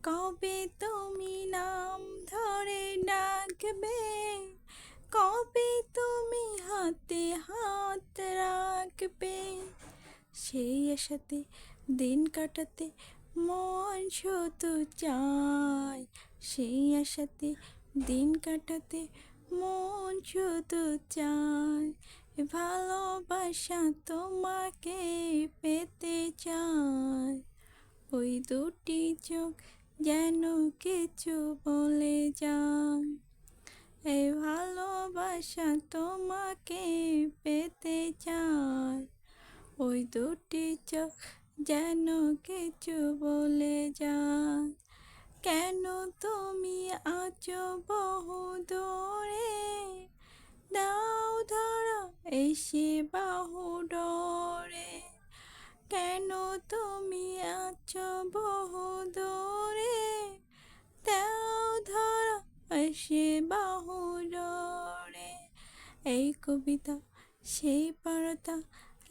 কবে তুমি নাম ধরে ডাকবে, কবে তুমি হাতে হাত রাখবে, সেই আশাতে দিন কাটাতে মন শুধু চায়, সেই আশাতে দিন কাটাতে মন শুধু চায়। ভালোবাসা তোমাকে পেতে চায়, ওই দুটি চোখ যেন কিছু বলে যায়। এই ভালোবাসা তোমাকে পেতে চায়, ওই দুটি চোখ যেন কিছু বলে যায়। কেন তুমি আছো বহু দূরে, দাও ধরা এসে বাহু ডোরে। কেন তুমি আছো বহু দূরে, দাও ধরা এসে বাহু ডোরে। এই কবিতা সেই বার্তা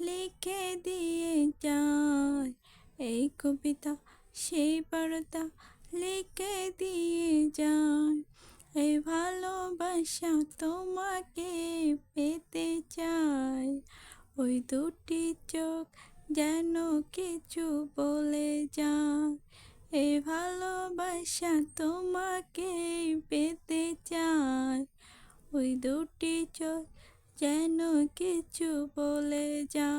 লিখে দিয়ে যায়, এই কবিতা সেই বার্তা লিখে দিয়ে যায়। এই ভালোবাসা তোমাকে পেতে চায়, ওই দুটি চোখ যেন কিছু বলে যায়। এই ভালোবাসা তোমাকে পেতে চায়, ওই দুটি চোখ যেন কিছু বলে যায়।